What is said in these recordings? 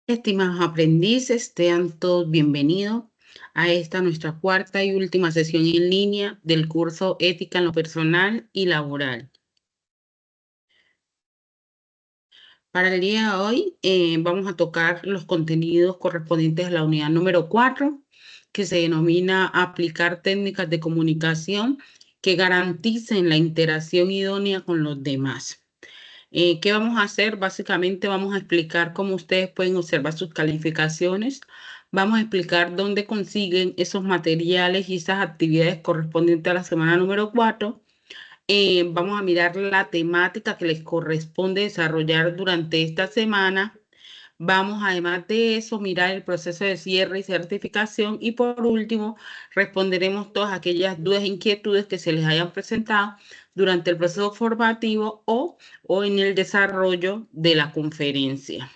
Estimados aprendices, sean todos bienvenidos a esta nuestra cuarta y última sesión en línea del curso Ética en lo Personal y Laboral. Para el día de hoy vamos a tocar los contenidos correspondientes a la unidad número 4, que se denomina Aplicar técnicas de comunicación que garanticen la interacción idónea con los demás. ¿Qué vamos a hacer? Básicamente vamos a explicar cómo ustedes pueden observar sus calificaciones. Vamos a explicar dónde consiguen esos materiales y esas actividades correspondientes a la semana número 4. Vamos a mirar la temática que les corresponde desarrollar durante esta semana. Vamos, además de eso, mirar el proceso de cierre y certificación. Y por último, responderemos todas aquellas dudas e inquietudes que se les hayan presentado durante el proceso formativo o en el desarrollo de la conferencia.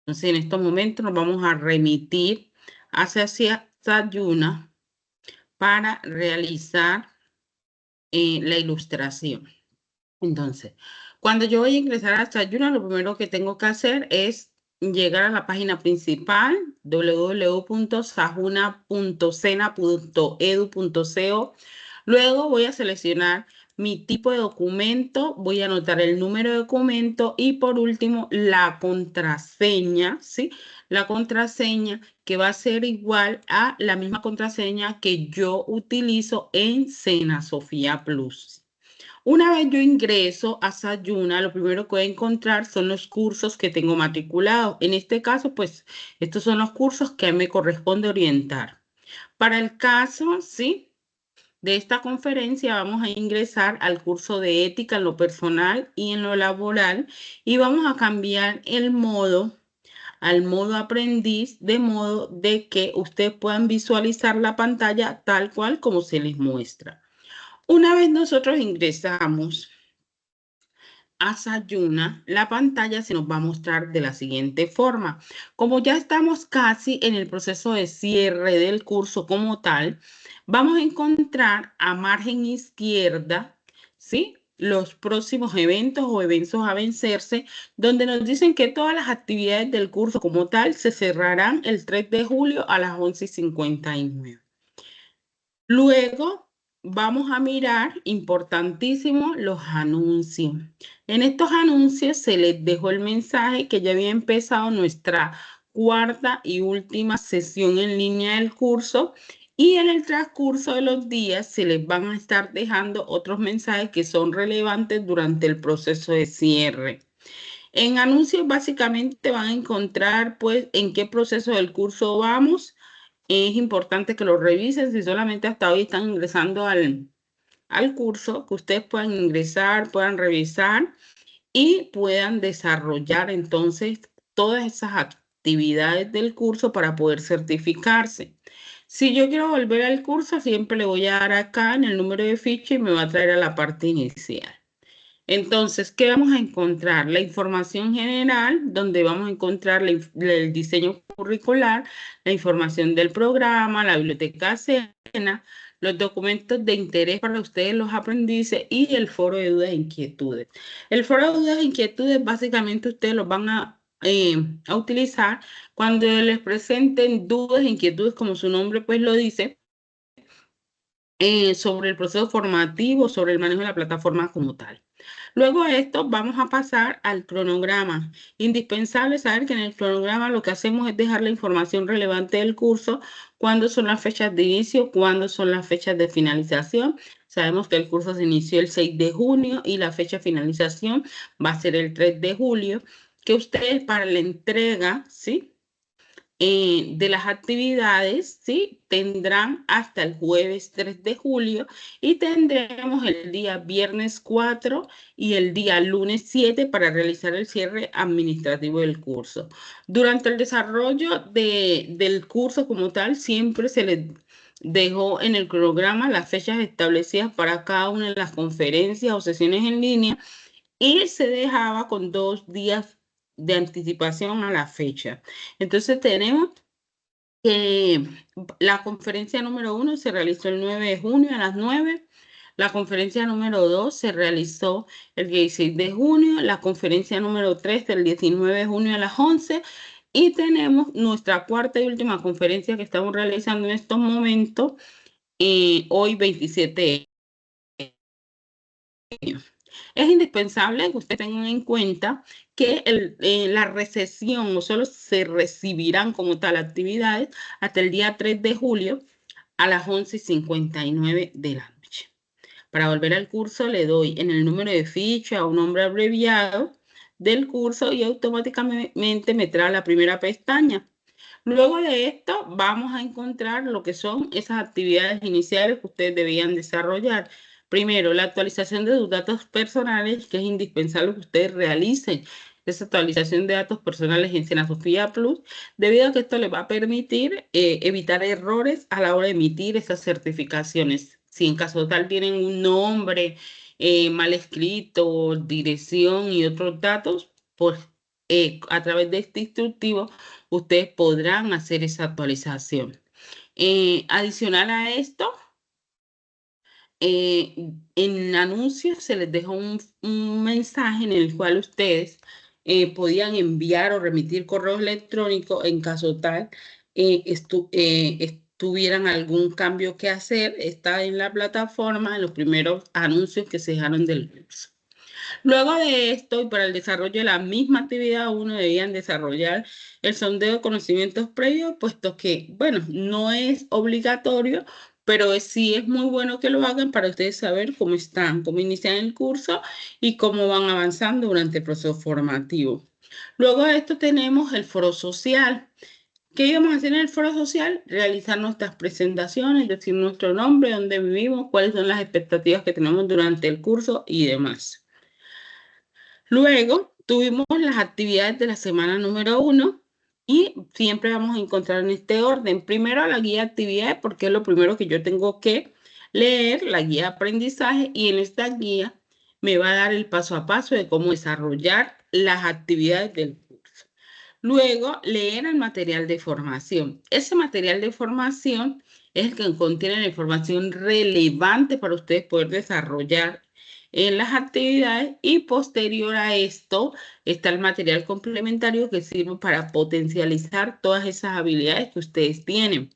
Entonces, en estos momentos nos vamos a remitir hacia Sayuna para realizar la ilustración. Entonces, cuando yo voy a ingresar a Sayuna, lo primero que tengo que hacer es llegar a la página principal www.sajuna.sena.edu.co. Luego voy a seleccionar mi tipo de documento, voy a anotar el número de documento y por último la contraseña, ¿sí? La contraseña que va a ser igual a la misma contraseña que yo utilizo en Sena Sofía Plus. Una vez yo ingreso a Sayuna, lo primero que voy a encontrar son los cursos que tengo matriculados. En este caso, pues, estos son los cursos que me corresponde orientar. Para el caso, sí, de esta conferencia vamos a ingresar al curso de ética en lo personal y en lo laboral y vamos a cambiar el modo al modo aprendiz, de modo de que ustedes puedan visualizar la pantalla tal cual como se les muestra. Una vez nosotros ingresamos a Sayuna, la pantalla se nos va a mostrar de la siguiente forma. Como ya estamos casi en el proceso de cierre del curso como tal, vamos a encontrar a margen izquierda, ¿sí? Los próximos eventos o eventos a vencerse, donde nos dicen que todas las actividades del curso como tal se cerrarán el 3 de julio a las 11:59. Luego vamos a mirar, importantísimo, los anuncios. En estos anuncios se les dejó el mensaje que ya había empezado nuestra cuarta y última sesión en línea del curso y en el transcurso de los días se les van a estar dejando otros mensajes que son relevantes durante el proceso de cierre. En anuncios básicamente van a encontrar pues en qué proceso del curso vamos. Es importante que lo revisen si solamente hasta hoy están ingresando al curso, que ustedes puedan ingresar, puedan revisar y puedan desarrollar entonces todas esas actividades del curso para poder certificarse. Si yo quiero volver al curso, siempre le voy a dar acá en el número de ficha y me va a traer a la parte inicial. Entonces, ¿qué vamos a encontrar? La información general, donde vamos a encontrar el diseño curricular, la información del programa, la biblioteca Sena, los documentos de interés para ustedes, los aprendices, y el foro de dudas e inquietudes. El foro de dudas e inquietudes, básicamente, ustedes los van a utilizar cuando les presenten dudas e inquietudes, como su nombre pues lo dice, sobre el proceso formativo, sobre el manejo de la plataforma como tal. Luego de esto vamos a pasar al cronograma. Indispensable saber que en el cronograma lo que hacemos es dejar la información relevante del curso, cuándo son las fechas de inicio, cuándo son las fechas de finalización. Sabemos que el curso se inició el 6 de junio y la fecha de finalización va a ser el 3 de julio, que ustedes para la entrega, ¿sí? De las actividades, ¿sí? Tendrán hasta el jueves 3 de julio y tendremos el día viernes 4 y el día lunes 7 para realizar el cierre administrativo del curso. Durante el desarrollo del curso como tal, siempre se les dejó en el programa las fechas establecidas para cada una de las conferencias o sesiones en línea y se dejaba con 2 días de anticipación a la fecha. Entonces tenemos que la conferencia número 1 se realizó el 9 de junio a las 9. La conferencia número 2 se realizó el 16 de junio. La conferencia número 3 del 19 de junio a las 11. Y tenemos nuestra cuarta y última conferencia que estamos realizando en estos momentos, hoy 27 de junio. Es indispensable que ustedes tengan en cuenta que la recesión no solo se recibirán como tal actividades hasta el día 3 de julio a las 11:59 de la noche. Para volver al curso le doy en el número de ficha un nombre abreviado del curso y automáticamente me trae la primera pestaña. Luego de esto vamos a encontrar lo que son esas actividades iniciales que ustedes debían desarrollar. Primero, la actualización de sus datos personales, que es indispensable que ustedes realicen esa actualización de datos personales en Senasofía Plus, debido a que esto les va a permitir evitar errores a la hora de emitir esas certificaciones. Si en caso tal tienen un nombre mal escrito, dirección y otros datos, pues a través de este instructivo ustedes podrán hacer esa actualización. Adicional a esto, en anuncios se les dejó un mensaje en el cual ustedes podían enviar o remitir correo electrónico en caso tal tuvieran algún cambio que hacer. Está en la plataforma, en los primeros anuncios que se dejaron del curso. Luego de esto, y para el desarrollo de la misma actividad, uno debían desarrollar el sondeo de conocimientos previos, puesto que, bueno, no es obligatorio, pero sí es muy bueno que lo hagan para ustedes saber cómo están, cómo inician el curso y cómo van avanzando durante el proceso formativo. Luego de esto tenemos el foro social. ¿Qué íbamos a hacer en el foro social? Realizar nuestras presentaciones, decir nuestro nombre, dónde vivimos, cuáles son las expectativas que tenemos durante el curso y demás. Luego tuvimos las actividades de la semana número 1 y siempre vamos a encontrar en este orden. Primero la guía de actividades, porque es lo primero que yo tengo que leer, la guía de aprendizaje, y en esta guía me va a dar el paso a paso de cómo desarrollar las actividades del curso. Luego, leer el material de formación. Ese material de formación es el que contiene la información relevante para ustedes poder desarrollar en las actividades, y posterior a esto está el material complementario que sirve para potencializar todas esas habilidades que ustedes tienen.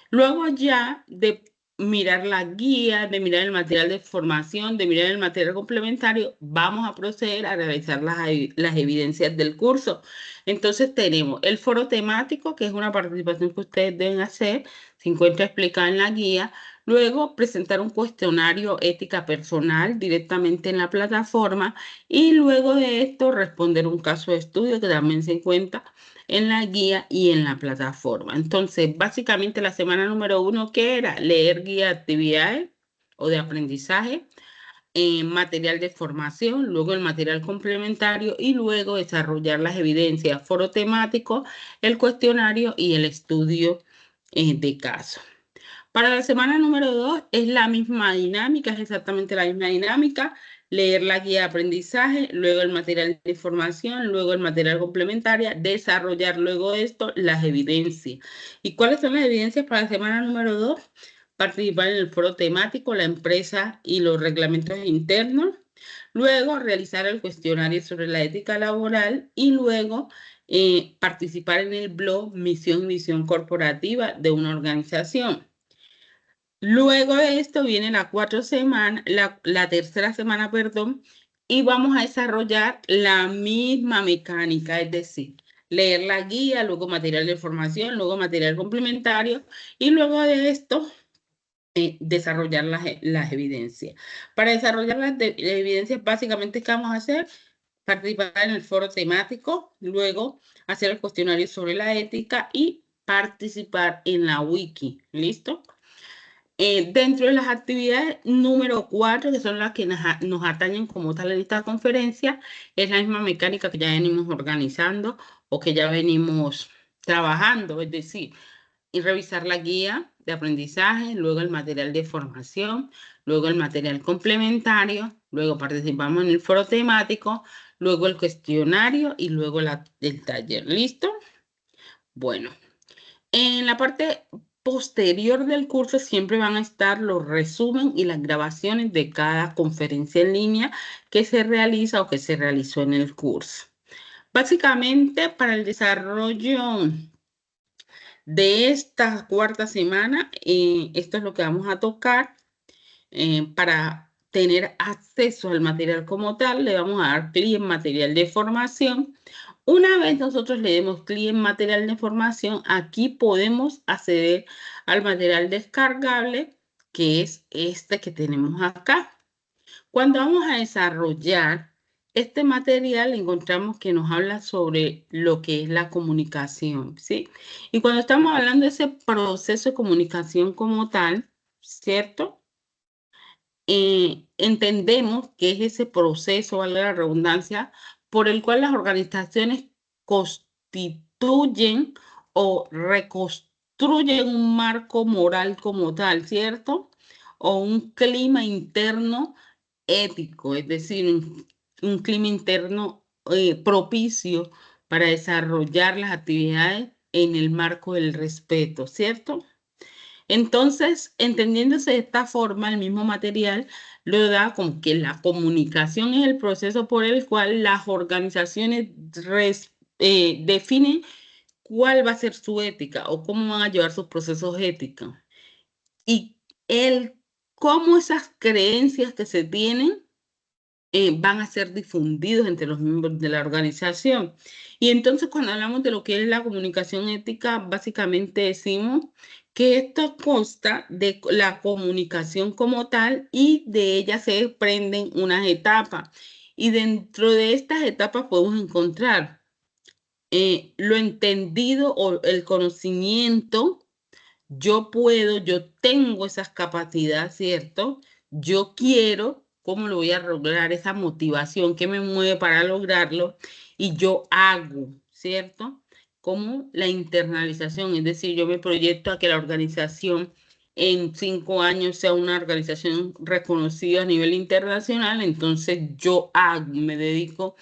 Luego ya de mirar la guía, de mirar el material de formación, de mirar el material complementario, vamos a proceder a realizar las evidencias del curso. Entonces tenemos el foro temático, que es una participación que ustedes deben hacer, se encuentra explicada en la guía. Luego presentar un cuestionario ética personal directamente en la plataforma, y luego de esto responder un caso de estudio que también se encuentra en la guía y en la plataforma. Entonces, básicamente la semana número 1, ¿qué era? Leer guía de actividades o de aprendizaje, material de formación, luego el material complementario y luego desarrollar las evidencias, foro temático, el cuestionario y el estudio de caso. Para la semana número 2 es la misma dinámica, es exactamente la misma dinámica. Leer la guía de aprendizaje, luego el material de información, luego el material complementario, desarrollar luego esto las evidencias. ¿Y cuáles son las evidencias para la semana número 2? Participar en el foro temático, la empresa y los reglamentos internos. Luego realizar el cuestionario sobre la ética laboral y luego participar en el blog Misión y Visión Corporativa de una organización. Luego de esto viene la tercera semana, perdón, y vamos a desarrollar la misma mecánica, es decir, leer la guía, luego material de formación, luego material complementario, y luego de esto desarrollar las evidencias. Para desarrollar las evidencias, básicamente, ¿qué vamos a hacer? Participar en el foro temático, luego hacer el cuestionario sobre la ética y participar en la wiki. ¿Listo? Dentro de las actividades número 4, que son las que nos atañen como tal en esta conferencia, es la misma mecánica que ya venimos organizando o que ya venimos trabajando, es decir, y revisar la guía de aprendizaje, luego el material de formación, luego el material complementario, luego participamos en el foro temático, luego el cuestionario y luego el taller. ¿Listo? Bueno, en la parte posterior del curso siempre van a estar los resúmenes y las grabaciones de cada conferencia en línea que se realiza o que se realizó en el curso. Básicamente, para el desarrollo de esta cuarta semana, esto es lo que vamos a tocar. Para tener acceso al material como tal, le vamos a dar clic en material de formación. Una vez nosotros le demos clic en material de formación, aquí podemos acceder al material descargable, que es este que tenemos acá. Cuando vamos a desarrollar este material, encontramos que nos habla sobre lo que es la comunicación, ¿sí? Y cuando estamos hablando de ese proceso de comunicación como tal, ¿cierto? Entendemos que es ese proceso, valga la redundancia, por el cual las organizaciones constituyen o reconstruyen un marco moral como tal, ¿cierto? O un clima interno ético, es decir, un clima interno propicio para desarrollar las actividades en el marco del respeto, ¿cierto? Entonces, entendiéndose de esta forma, el mismo material lo da como que la comunicación es el proceso por el cual las organizaciones definen cuál va a ser su ética o cómo van a llevar sus procesos éticos. Y el cómo esas creencias que se tienen van a ser difundidos entre los miembros de la organización. Y entonces cuando hablamos de lo que es la comunicación ética, básicamente decimos que esto consta de la comunicación como tal y de ella se desprenden unas etapas. Y dentro de estas etapas podemos encontrar lo entendido o el conocimiento. Yo tengo esas capacidades, ¿cierto? Yo quiero, ¿cómo lo voy a lograr? Esa motivación que me mueve para lograrlo y yo hago, ¿cierto? Como la internalización, es decir, yo me proyecto a que la organización en 5 años sea una organización reconocida a nivel internacional, entonces yo hago, me dedico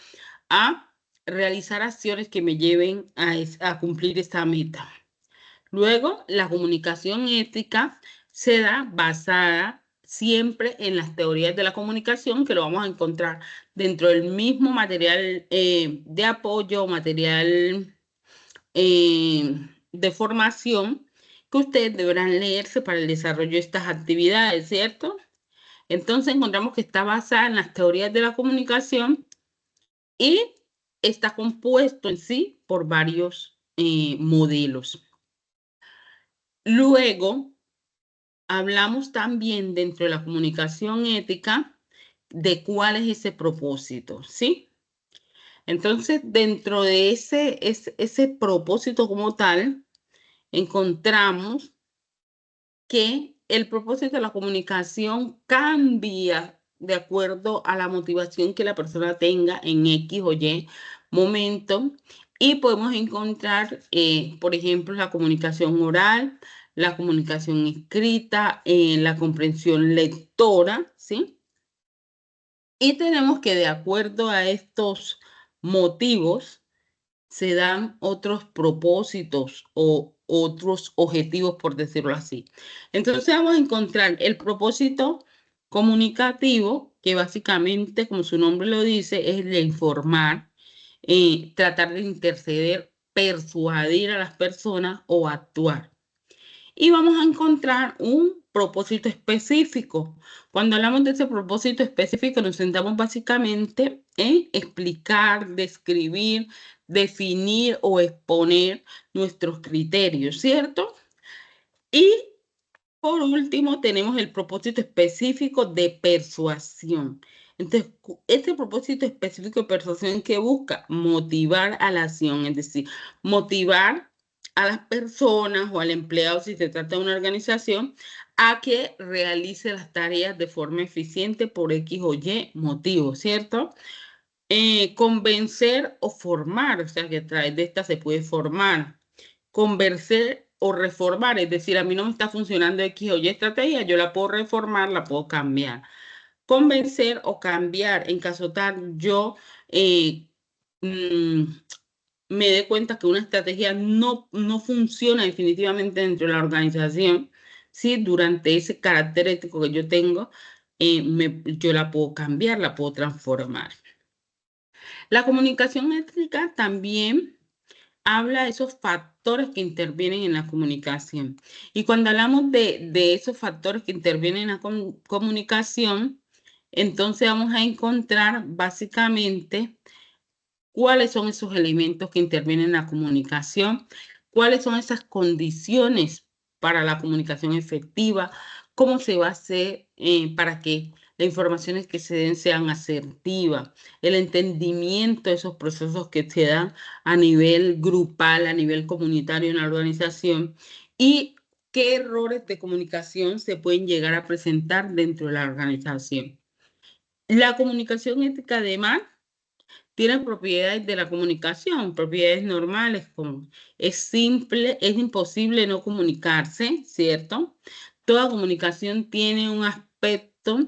a realizar acciones que me lleven a cumplir esta meta. Luego, la comunicación ética se da basada siempre en las teorías de la comunicación, que lo vamos a encontrar dentro del mismo material de apoyo, material de formación que ustedes deberán leerse para el desarrollo de estas actividades, ¿cierto? Entonces encontramos que está basada en las teorías de la comunicación y está compuesto en sí por varios modelos. Luego, hablamos también dentro de la comunicación ética de cuál es ese propósito, ¿sí? Entonces, dentro de ese propósito como tal, encontramos que el propósito de la comunicación cambia de acuerdo a la motivación que la persona tenga en X o Y momento. Y podemos encontrar, por ejemplo, la comunicación oral, la comunicación escrita, la comprensión lectora, ¿sí? Y tenemos que, de acuerdo a estos motivos, se dan otros propósitos o otros objetivos, por decirlo así. Entonces vamos a encontrar el propósito comunicativo, que básicamente, como su nombre lo dice, es el de informar, tratar de interceder, persuadir a las personas o actuar. Y vamos a encontrar un propósito específico. Cuando hablamos de ese propósito específico, nos centramos básicamente en explicar, describir, definir o exponer nuestros criterios, ¿cierto? Y por último, tenemos el propósito específico de persuasión. Entonces, este propósito específico de persuasión que busca motivar a la acción, es decir, motivar a las personas o al empleado, si se trata de una organización, a que realice las tareas de forma eficiente por X o Y motivo, ¿cierto? Convencer o formar, o sea que a través de esta se puede formar, convencer o reformar, es decir, a mí no me está funcionando X o Y estrategia, yo la puedo reformar, la puedo cambiar. Convencer o cambiar, en caso tal, yo me dé cuenta que una estrategia no funciona definitivamente dentro de la organización, ¿sí? Durante ese carácter ético que yo tengo, yo la puedo cambiar, la puedo transformar. La comunicación ética también habla de esos factores que intervienen en la comunicación. Y cuando hablamos de esos factores que intervienen en la comunicación, entonces vamos a encontrar básicamente cuáles son esos elementos que intervienen en la comunicación, cuáles son esas condiciones para la comunicación efectiva, cómo se va a hacer para que las informaciones que se den sean asertivas, el entendimiento de esos procesos que se dan a nivel grupal, a nivel comunitario en la organización y qué errores de comunicación se pueden llegar a presentar dentro de la organización. La comunicación ética, además, tiene propiedades de la comunicación, propiedades normales, como es simple, es imposible no comunicarse, ¿cierto? Toda comunicación tiene un aspecto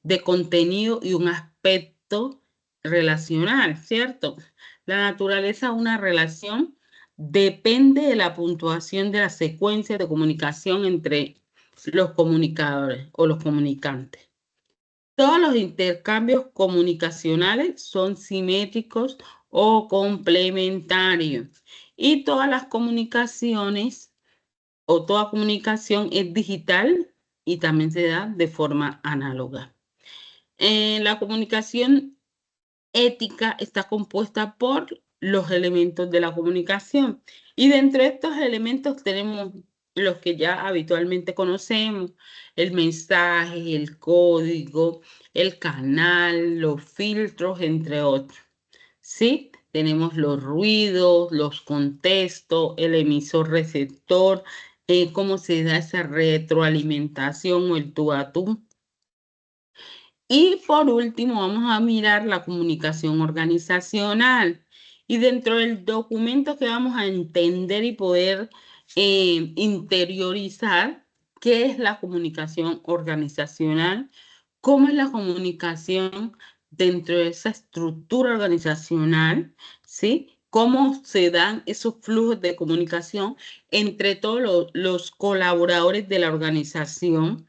de contenido y un aspecto relacional, ¿cierto? La naturaleza de una relación depende de la puntuación de la secuencia de comunicación entre los comunicadores o los comunicantes. Todos los intercambios comunicacionales son simétricos o complementarios y todas las comunicaciones o toda comunicación es digital y también se da de forma análoga. La comunicación ética está compuesta por los elementos de la comunicación y dentro de estos elementos tenemos los que ya habitualmente conocemos, el mensaje, el código, el canal, los filtros, entre otros. ¿Sí? Tenemos los ruidos, los contextos, el emisor receptor, cómo se da esa retroalimentación o el tú a tú. Y por último, vamos a mirar la comunicación organizacional. Y dentro del documento que vamos a entender y poder interiorizar, ¿qué es la comunicación organizacional? ¿Cómo es la comunicación dentro de esa estructura organizacional? ¿Sí? ¿Cómo se dan esos flujos de comunicación entre todos los colaboradores de la organización?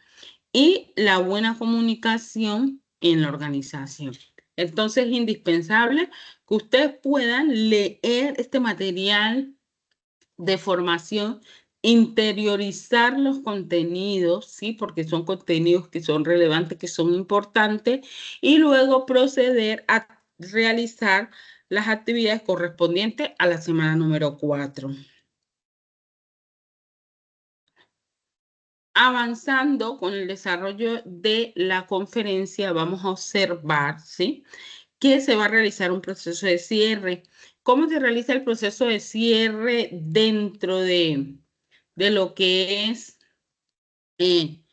Y la buena comunicación en la organización. Entonces es indispensable que ustedes puedan leer este material de formación, interiorizar los contenidos, ¿sí? Porque son contenidos que son relevantes, que son importantes, y luego proceder a realizar las actividades correspondientes a la semana número 4. Avanzando con el desarrollo de la conferencia, vamos a observar, ¿sí?, que se va a realizar un proceso de cierre. ¿Cómo se realiza el proceso de cierre dentro de lo que es el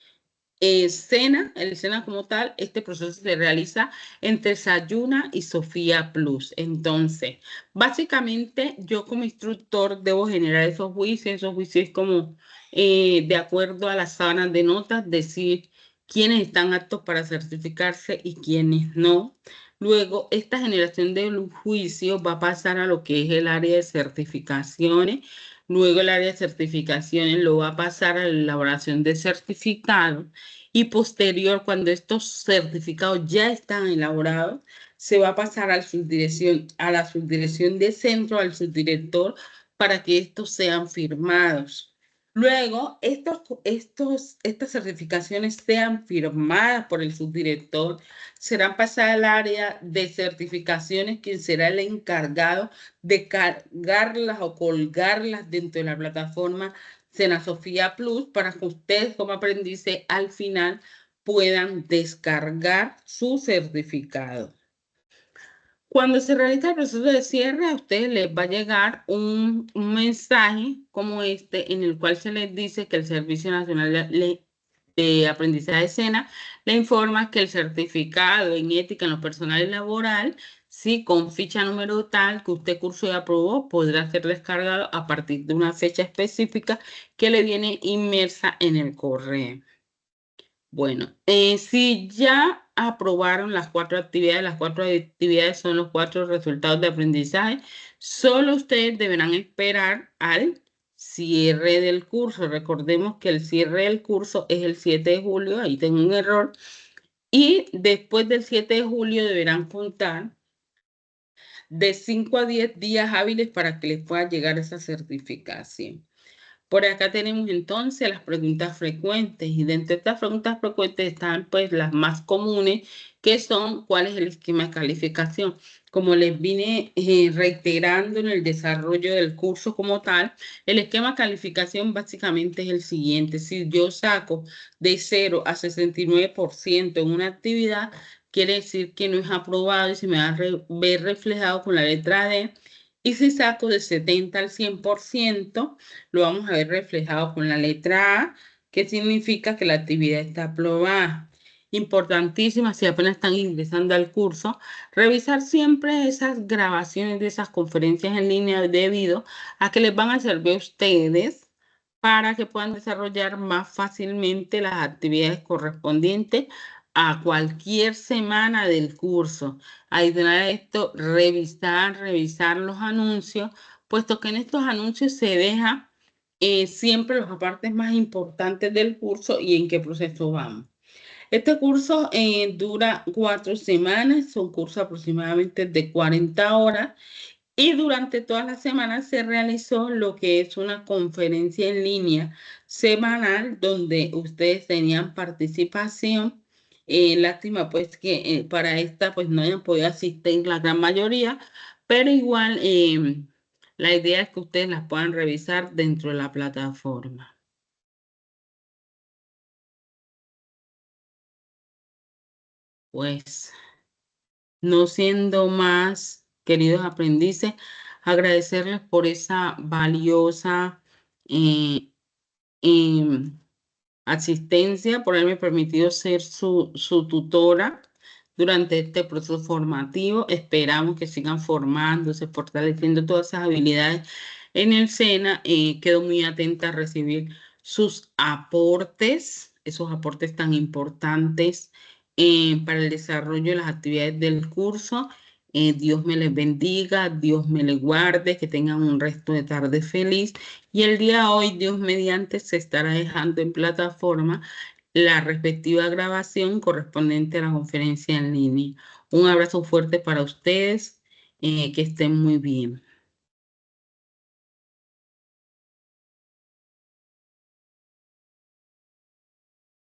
SENA como tal? Este proceso se realiza entre Sayuna y Sofía Plus. Entonces, básicamente yo como instructor debo generar esos juicios como de acuerdo a las sábanas de notas, decir quiénes están aptos para certificarse y quiénes no. Luego, esta generación de juicios va a pasar a lo que es el área de certificaciones. Luego el área de certificaciones lo va a pasar a la elaboración de certificados y posterior, cuando estos certificados ya están elaborados, se va a pasar a la subdirección de centro, al subdirector, para que estos sean firmados. Luego, estas certificaciones sean firmadas por el subdirector, serán pasadas al área de certificaciones, quien será el encargado de cargarlas o colgarlas dentro de la plataforma SENA Sofía Plus para que ustedes como aprendices al final puedan descargar su certificado. Cuando se realiza el proceso de cierre, a ustedes les va a llegar un mensaje como este, en el cual se les dice que el Servicio Nacional de Aprendizaje SENA le informa que el certificado en ética en lo personal y laboral, sí, con ficha número tal que usted cursó y aprobó, podrá ser descargado a partir de una fecha específica que le viene inmersa en el correo. Bueno, si ya aprobaron las 4 actividades son los 4 resultados de aprendizaje, solo ustedes deberán esperar al cierre del curso. Recordemos que el cierre del curso es el 7 de julio, ahí tengo un error, y después del 7 de julio deberán contar de 5 a 10 días hábiles para que les pueda llegar esa certificación. Por acá tenemos entonces las preguntas frecuentes y dentro de estas preguntas frecuentes están pues las más comunes que son ¿cuál es el esquema de calificación? Como les vine reiterando en el desarrollo del curso como tal, el esquema de calificación básicamente es el siguiente. Si yo saco de 0 a 69% en una actividad, quiere decir que no es aprobado y se me va a ver reflejado con la letra D. Y si saco de 70 al 100%, lo vamos a ver reflejado con la letra A, que significa que la actividad está aprobada. Importantísima, si apenas están ingresando al curso, revisar siempre esas grabaciones de esas conferencias en línea debido a que les van a servir a ustedes para que puedan desarrollar más fácilmente las actividades correspondientes a cualquier semana del curso. Adicional a esto, revisar los anuncios, puesto que en estos anuncios se deja siempre los apartes más importantes del curso y en qué proceso vamos. Este curso dura 4 semanas, son cursos aproximadamente de 40 horas y durante todas las semanas se realizó lo que es una conferencia en línea semanal donde ustedes tenían participación. Lástima pues que para esta pues no hayan podido asistir la gran mayoría, pero igual la idea es que ustedes las puedan revisar dentro de la plataforma. Pues no siendo más, queridos aprendices, agradecerles por esa valiosa eh, em, asistencia, por haberme permitido ser su tutora durante este proceso formativo. Esperamos que sigan formándose, fortaleciendo todas esas habilidades en el SENA. Quedo muy atenta a recibir sus aportes, esos aportes tan importantes para el desarrollo de las actividades del curso. Dios me les bendiga, Dios me les guarde, que tengan un resto de tarde feliz. Y el día de hoy, Dios mediante, se estará dejando en plataforma la respectiva grabación correspondiente a la conferencia en línea. Un abrazo fuerte para ustedes, que estén muy bien.